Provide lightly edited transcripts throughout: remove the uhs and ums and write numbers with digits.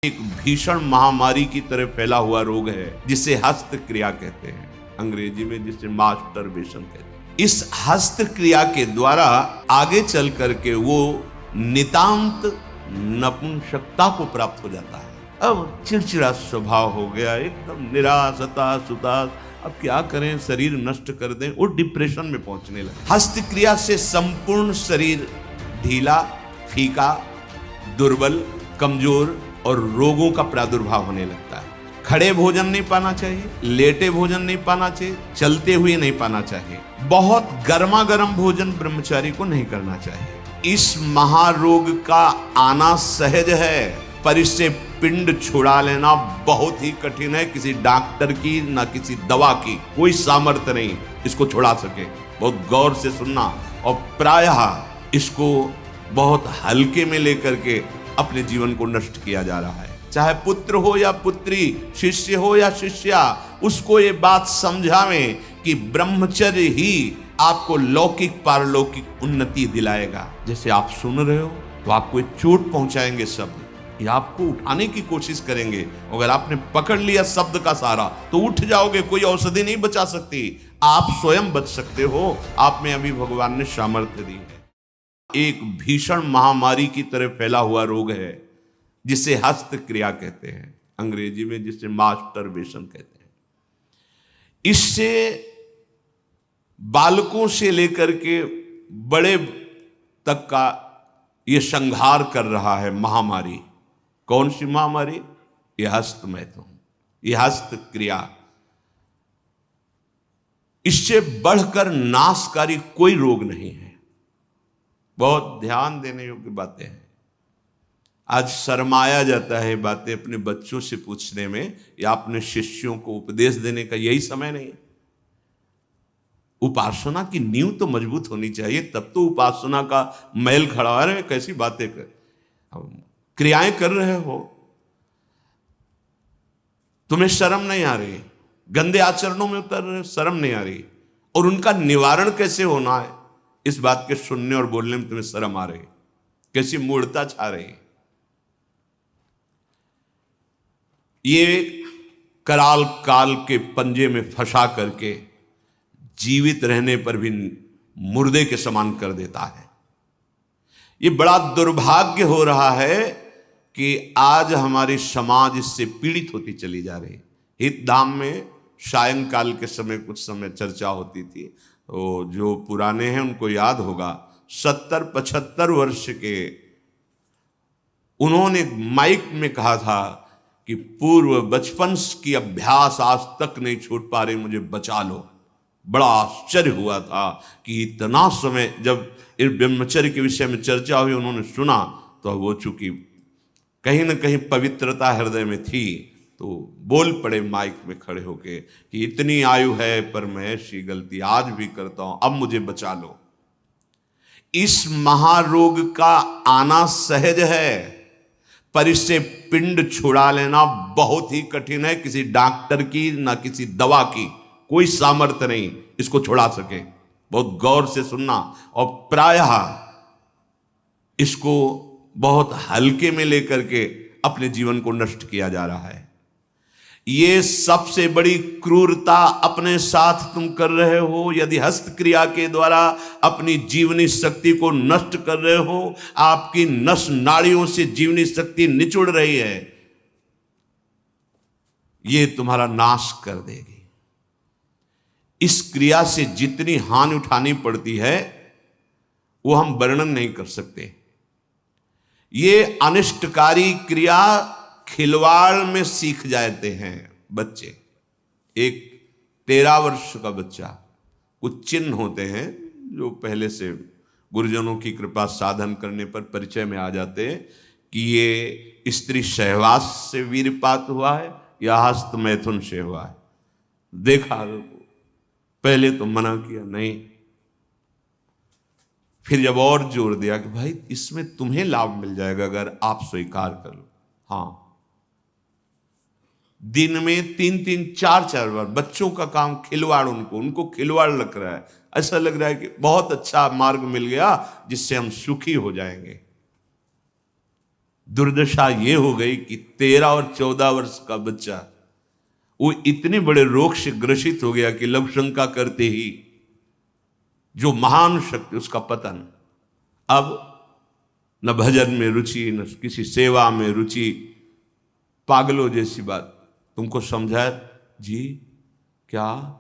एक भीषण महामारी की तरह फैला हुआ रोग है जिसे हस्त क्रिया कहते हैं, अंग्रेजी में जिसे मास्टरबेशन कहते हैं। इस हस्त क्रिया के द्वारा आगे चल करके वो नितांत नपुंसकता को प्राप्त हो जाता है। अब चिड़चिड़ा स्वभाव हो गया, एकदम निराश हताश उदास, अब क्या करें, शरीर नष्ट कर दें, वो डिप्रेशन में पहुंचने लगे। हस्त क्रिया से संपूर्ण शरीर ढीला, फीका, दुर्बल, कमजोर और रोगों का प्रादुर्भाव होने लगता है। खड़े भोजन नहीं पाना चाहिए, लेटे भोजन नहीं पाना चाहिए, चलते हुए नहीं पाना चाहिए। बहुत गर्मा गर्म भोजन ब्रह्मचारी को नहीं करना चाहिए। इस महारोग का आना सहज है, पर इससे पिंड छुड़ा लेना बहुत ही कठिन है। किसी डॉक्टर की ना किसी दवा की कोई सामर्थ्य नहीं इसको छुड़ा सके। बहुत गौर से सुनना, और प्रायः इसको बहुत हल्के में लेकर के अपने जीवन को नष्ट किया जा रहा है। चाहे पुत्र हो या पुत्री, शिष्य हो या शिष्या, उसको ये बात समझावें कि ब्रह्मचर्य ही आपको लौकिक पारलौकिक उन्नति दिलाएगा। जैसे आप सुन रहे हो तो आपको एक चोट पहुंचाएंगे शब्द, ये आपको उठाने की कोशिश करेंगे। अगर आपने पकड़ लिया शब्द का सहारा तो उठ जाओगे, कोई औषधि नहीं बचा सकती। आप स्वयं बच सकते हो, आप में अभी भगवान ने सामर्थ्य दी है। एक भीषण महामारी की तरह फैला हुआ रोग है जिसे हस्त क्रिया कहते हैं, अंग्रेजी में जिसे मास्टरबेशन कहते हैं। इससे बालकों से लेकर के बड़े तक का ये संहार कर रहा है महामारी। कौन सी महामारी? ये हस्त मैथुन, ये हस्त क्रिया। इससे बढ़कर नाशकारी कोई रोग नहीं है। बहुत ध्यान देने योग्य बातें हैं। आज शर्माया जाता है बातें अपने बच्चों से पूछने में, या अपने शिष्यों को उपदेश देने का यही समय नहीं है। उपासना की नींव तो मजबूत होनी चाहिए, तब तो उपासना का मैल खड़ा है। रहे कैसी बातें कर, क्रियाएं कर रहे हो, तुम्हें शर्म नहीं आ रही, गंदे आचरणों में उतर रहे, शर्म नहीं आ रही, और उनका निवारण कैसे होना है इस बात के सुनने और बोलने में तुम्हें शर्म आ रही, कैसी मूढ़ता छा रही। ये कराल काल के पंजे में फंसा करके जीवित रहने पर भी मुर्दे के समान कर देता है। ये बड़ा दुर्भाग्य हो रहा है कि आज हमारी समाज इससे पीड़ित होती चली जा रही है। हितधाम में सायंकाल के समय कुछ समय चर्चा होती थी, तो जो पुराने हैं उनको याद होगा, 70-75 वर्ष के उन्होंने माइक में कहा था कि पूर्व बचपन की अभ्यास आज तक नहीं छूट पा रही, मुझे बचा लो। बड़ा आश्चर्य हुआ था कि इतना समय जब इस ब्रह्मचर्य के विषय में चर्चा हुई, उन्होंने सुना तो वो चूंकि कहीं ना कहीं पवित्रता हृदय में थी, तो बोल पड़े माइक में खड़े होके कि इतनी आयु है पर मैं ऐसी गलती आज भी करता हूं, अब मुझे बचा लो। इस महारोग का आना सहज है, पर इससे पिंड छुड़ा लेना बहुत ही कठिन है। किसी डॉक्टर की ना किसी दवा की कोई सामर्थ्य नहीं इसको छुड़ा सके। बहुत गौर से सुनना, और प्रायः इसको बहुत हल्के में लेकर के अपने जीवन को नष्ट किया जा रहा है। ये सबसे बड़ी क्रूरता अपने साथ तुम कर रहे हो यदि हस्त क्रिया के द्वारा अपनी जीवनी शक्ति को नष्ट कर रहे हो। आपकी नस नाड़ियों से जीवनी शक्ति निचुड़ रही है, ये तुम्हारा नाश कर देगी। इस क्रिया से जितनी हानि उठानी पड़ती है वो हम वर्णन नहीं कर सकते। ये अनिष्टकारी क्रिया खिलवाड़ में सीख जाते हैं बच्चे। एक 13 वर्ष का बच्चा, कुछ चिन्ह होते हैं जो पहले से गुरुजनों की कृपा साधन करने पर परिचय में आ जाते हैं कि ये स्त्री सहवास से वीरपात हुआ है या हस्त मैथुन से हुआ है। देखा, पहले तो मना किया नहीं, फिर जब और जोर दिया कि भाई इसमें तुम्हें लाभ मिल जाएगा अगर आप स्वीकार कर लो। हाँ, दिन में 3-3, 4-4 बार बच्चों का काम खिलवाड़, उनको खिलवाड़ लग रहा है। ऐसा लग रहा है कि बहुत अच्छा मार्ग मिल गया जिससे हम सुखी हो जाएंगे। दुर्दशा ये हो गई कि 13 और 14 वर्ष का बच्चा वो इतने बड़े रोग से ग्रसित हो गया कि लघु शंका करते ही जो महान शक्ति, उसका पतन। अब न भजन में रुचि, न किसी सेवा में रुचि, पागलों जैसी बात। तुमको समझाया जी, क्या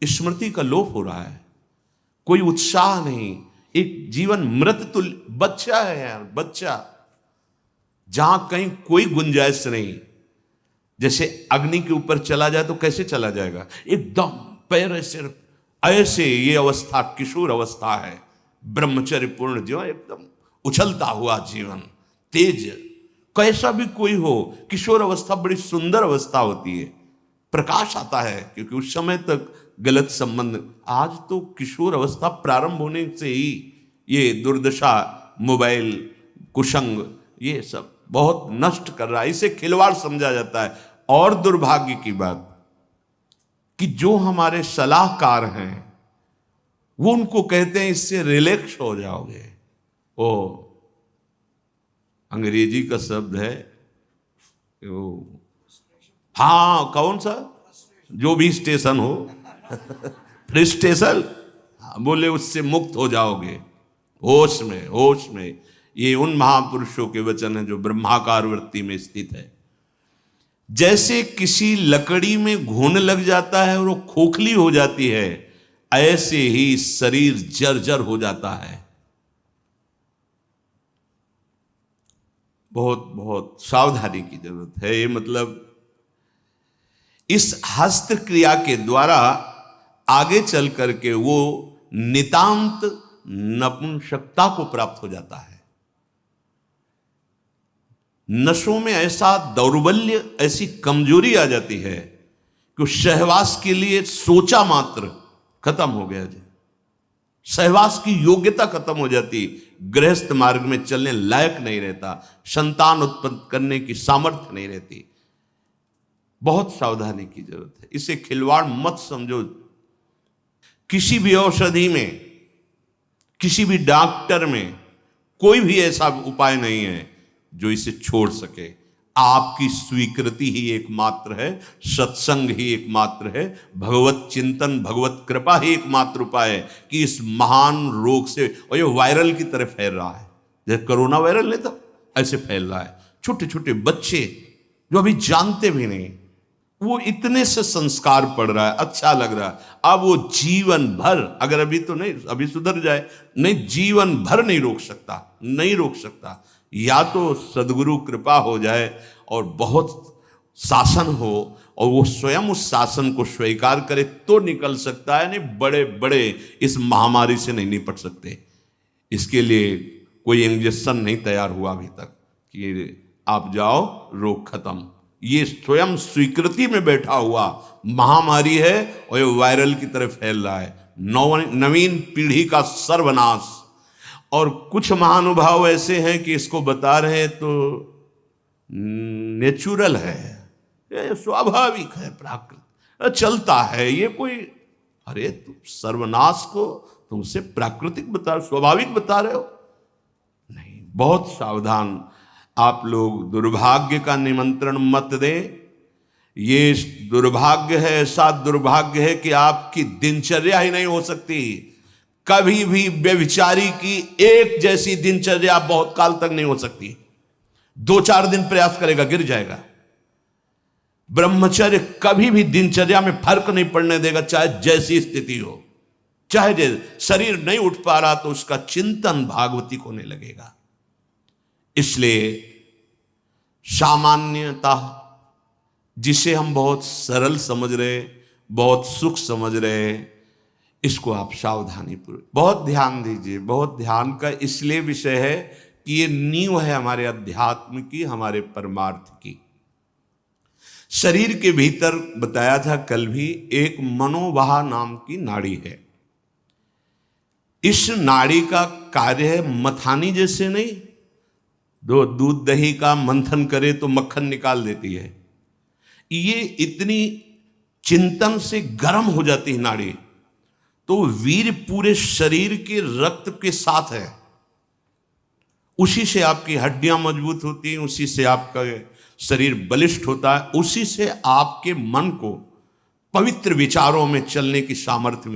स्मृति का लोप हो रहा है, कोई उत्साह नहीं, एक जीवन मृत तुल्य बच्चा है यार, बच्चा, जहां कहीं कोई गुंजाइश नहीं। जैसे अग्नि के ऊपर चला जाए तो कैसे चला जाएगा, एकदम पैर ऐसे ऐसे, ये अवस्था किशोर अवस्था है, ब्रह्मचर्य पूर्ण जीवन, एकदम उछलता हुआ जीवन, तेज। कैसा भी कोई हो, किशोर अवस्था बड़ी सुंदर अवस्था होती है, प्रकाश आता है, क्योंकि उस समय तक गलत संबंध। आज तो किशोर अवस्था प्रारंभ होने से ही ये दुर्दशा, मोबाइल, कुसंग, ये सब बहुत नष्ट कर रहा है, इसे खिलवाड़ समझा जाता है। और दुर्भाग्य की बात कि जो हमारे सलाहकार हैं वो उनको कहते हैं इससे रिलैक्स हो जाओगे। ओ अंग्रेजी का शब्द है वो, हाँ कौन सा, जो भी स्टेशन हो फ्रस्ट्रेशन, बोले उससे मुक्त हो जाओगे, होश में, होश में। ये उन महापुरुषों के वचन है जो ब्रह्माकार वृत्ति में स्थित है। जैसे किसी लकड़ी में घुन लग जाता है और वो खोखली हो जाती है, ऐसे ही शरीर जर्जर हो जाता है। बहुत बहुत सावधानी की जरूरत है। ये मतलब इस हस्त क्रिया के द्वारा आगे चल करके वो नितांत नपुंसकता को प्राप्त हो जाता है। नशों में ऐसा दौर्बल्य, ऐसी कमजोरी आ जाती है कि सहवास के लिए सोचा मात्र खत्म हो गया जी, सहवास की योग्यता खत्म हो जाती, गृहस्थ मार्ग में चलने लायक नहीं रहता, संतान उत्पन्न करने की सामर्थ्य नहीं रहती। बहुत सावधानी की जरूरत है, इसे खिलवाड़ मत समझो। किसी भी औषधि में, किसी भी डॉक्टर में कोई भी ऐसा उपाय नहीं है जो इसे छोड़ सके। आपकी स्वीकृति ही एकमात्र है, सत्संग ही एकमात्र है, भगवत चिंतन, भगवत कृपा ही एकमात्र उपाय है कि इस महान रोग से, और ये वायरल की तरह फैल रहा है, जैसे कोरोना वायरल नहीं था ऐसे फैल रहा है। छोटे छोटे बच्चे जो अभी जानते भी नहीं, वो इतने से संस्कार पड़ रहा है, अच्छा लग रहा है। अब वो जीवन भर, अगर अभी तो नहीं, अभी सुधर जाए, नहीं जीवन भर नहीं रोक सकता, नहीं रोक सकता। या तो सदगुरु कृपा हो जाए और बहुत शासन हो और वो स्वयं उस शासन को स्वीकार करे तो निकल सकता है, नहीं बड़े बड़े इस महामारी से नहीं निपट सकते। इसके लिए कोई इंजेक्शन नहीं तैयार हुआ अभी तक कि आप जाओ रोग खत्म। ये स्वयं स्वीकृति में बैठा हुआ महामारी है और ये वायरल की तरह फैल रहा है, नवीन पीढ़ी का सर्वनाश। और कुछ महानुभाव ऐसे हैं कि इसको बता रहे हैं तो नेचुरल है, ये स्वाभाविक है, प्राकृतिक चलता है, ये कोई, अरे तुम सर्वनाश को तुमसे प्राकृतिक बता, स्वाभाविक बता रहे हो? नहीं, बहुत सावधान। आप लोग दुर्भाग्य का निमंत्रण मत दें। ये दुर्भाग्य है, ऐसा दुर्भाग्य है कि आपकी दिनचर्या ही नहीं हो सकती। कभी भी व्यभिचारी की एक जैसी दिनचर्या बहुत काल तक नहीं हो सकती। 2-4 दिन प्रयास करेगा, गिर जाएगा। ब्रह्मचर्य कभी भी दिनचर्या में फर्क नहीं पड़ने देगा, चाहे जैसी स्थिति हो। चाहे शरीर नहीं उठ पा रहा तो उसका चिंतन भागवती को होने लगेगा। इसलिए सामान्यता, जिसे हम बहुत सरल समझ रहे, बहुत सुख समझ रहे, इसको आप सावधानी पूर्वक बहुत ध्यान दीजिए। बहुत ध्यान का इसलिए विषय है कि ये नींव है हमारे अध्यात्म की, हमारे परमार्थ की। शरीर के भीतर बताया था कल भी, एक मनोवाह नाम की नाड़ी है। इस नाड़ी का कार्य है मथानी जैसे नहीं, दो दूध दही का मंथन करे तो मक्खन निकाल देती है, ये इतनी चिंतन से गर्म हो जाती है नाड़ी, तो वीर पूरे शरीर के रक्त के साथ है, उसी से आपकी हड्डियां मजबूत होती हैं, उसी से आपका शरीर बलिष्ठ होता है, उसी से आपके मन को पवित्र विचारों में चलने की सामर्थ्य मिलती है।